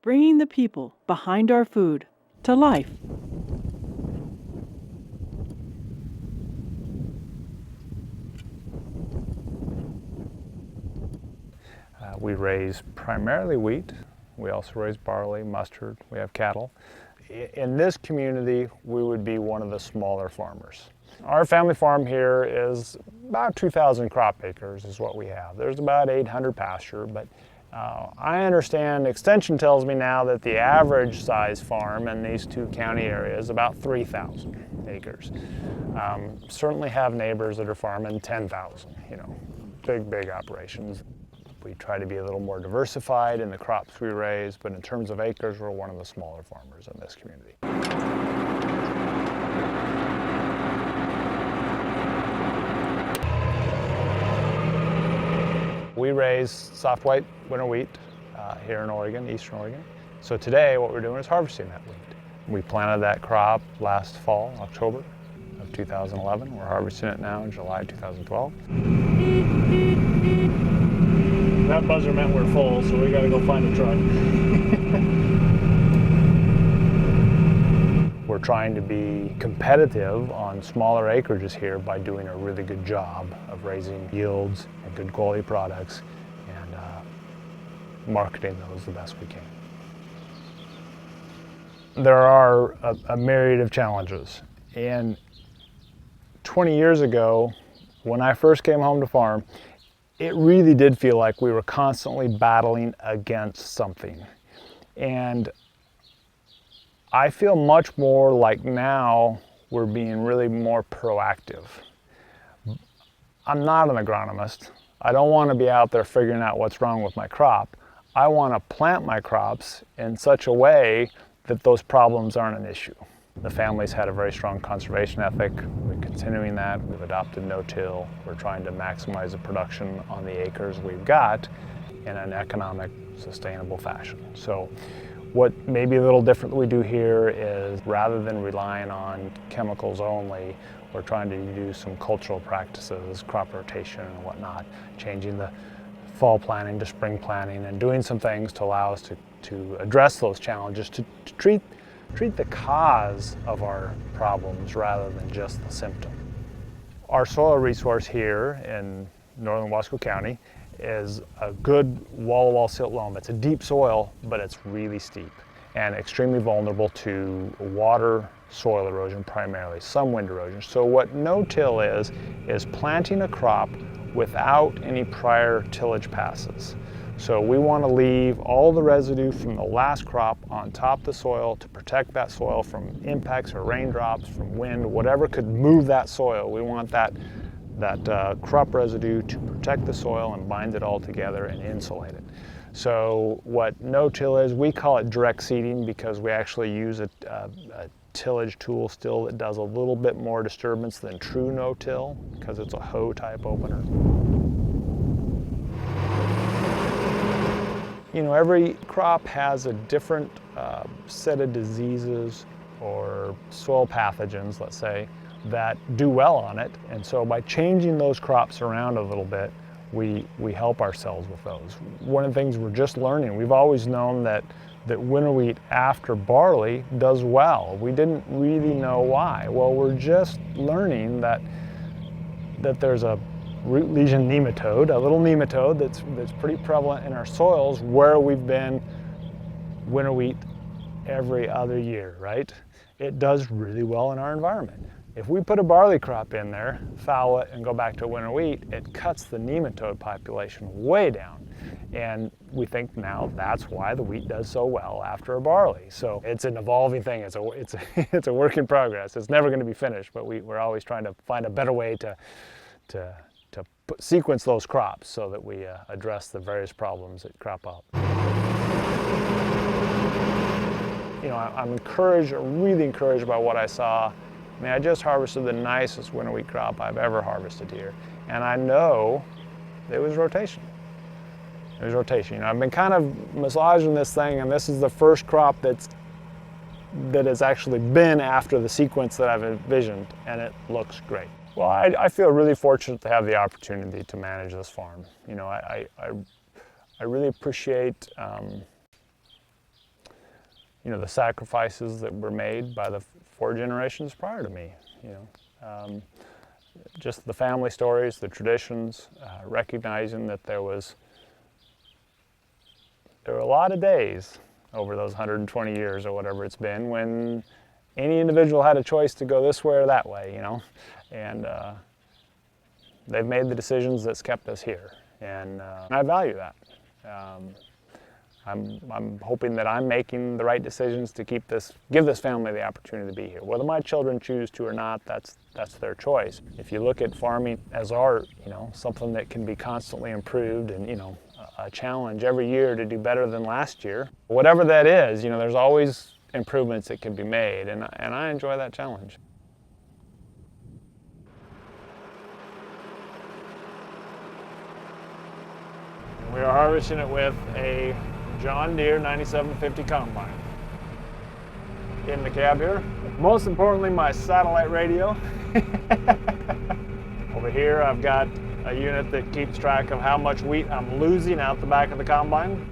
bringing the people behind our food to life. We raise primarily wheat. We also raise barley, mustard. We have cattle. In this community, we would be one of the smaller farmers. Our family farm here is about 2,000 crop acres is what we have. There's about 800 pasture, but I understand Extension tells me now that the average size farm in these two county areas is about 3,000 acres. Certainly have neighbors that are farming 10,000, big operations. We try to be a little more diversified in the crops we raise, but in terms of acres, we're one of the smaller farmers in this community. We raise soft white winter wheat here in Oregon, eastern Oregon. So today what we're doing is harvesting that wheat. We planted that crop last fall, October of 2011. We're harvesting it now in July 2012. That buzzer meant we're full, so we gotta go find a truck. We're trying to be competitive on smaller acreages here by doing a really good job of raising yields and good quality products and marketing those the best we can. There are a myriad of challenges, and 20 years ago, when I first came home to farm, it really did feel like we were constantly battling against something. And I feel much more like now we're being really more proactive. I'm not an agronomist. I don't want to be out there figuring out what's wrong with my crop. I want to plant my crops in such a way that those problems aren't an issue. The family's had a very strong conservation ethic. We're continuing that. We've adopted no-till. We're trying to maximize the production on the acres we've got in an economic, sustainable fashion. So what may be a little different that we do here is rather than relying on chemicals only, we're trying to do some cultural practices, crop rotation and whatnot, changing the fall planting to spring planting and doing some things to allow us to address those challenges, to treat the cause of our problems rather than just the symptom. Our soil resource here in northern Wasco County is a good wall-to-wall silt loam. It's a deep soil, but it's really steep and extremely vulnerable to water, soil erosion primarily, some wind erosion. So what no-till is planting a crop without any prior tillage passes. So we want to leave all the residue from the last crop on top of the soil to protect that soil from impacts or raindrops, from wind, whatever could move that soil. We want that crop residue to protect the soil and bind it all together and insulate it. So what no-till is, we call it direct seeding because we actually use a tillage tool still that does a little bit more disturbance than true no-till because it's a hoe type opener. Every crop has a different set of diseases or soil pathogens, let's say, that do well on it. And so by changing those crops around a little bit, we help ourselves with those. One of the things we're just learning, we've always known that winter wheat after barley does well. We didn't really know why. Well, we're just learning that there's a root lesion nematode, a little nematode that's pretty prevalent in our soils where we've been winter wheat every other year, right? It does really well in our environment. If we put a barley crop in there, foul it, and go back to winter wheat, it cuts the nematode population way down. And we think now that's why the wheat does so well after a barley. So it's an evolving thing. It's a work in progress. It's never going to be finished, but we're always trying to find a better way to sequence those crops so that we address the various problems that crop up. I'm encouraged, really encouraged by what I saw. I mean, I just harvested the nicest winter wheat crop I've ever harvested here, and I know it was rotation. It was rotation. I've been kind of massaging this thing, and this is the first crop that has actually been after the sequence that I've envisioned, and it looks great. Well, I feel really fortunate to have the opportunity to manage this farm. I really appreciate the sacrifices that were made by the 4 generations prior to me, just the family stories, the traditions, recognizing that there were a lot of days over those 120 years or whatever it's been when any individual had a choice to go this way or that way, and they've made the decisions that's kept us here, and I value that. I'm hoping that I'm making the right decisions to give this family the opportunity to be here. Whether my children choose to or not, that's their choice. If you look at farming as art, something that can be constantly improved, and a challenge every year to do better than last year, whatever that is, there's always improvements that can be made, and I enjoy that challenge. We are harvesting it with a John Deere 9750 combine. In the cab here, most importantly, my satellite radio. Over here I've got a unit that keeps track of how much wheat I'm losing out the back of the combine.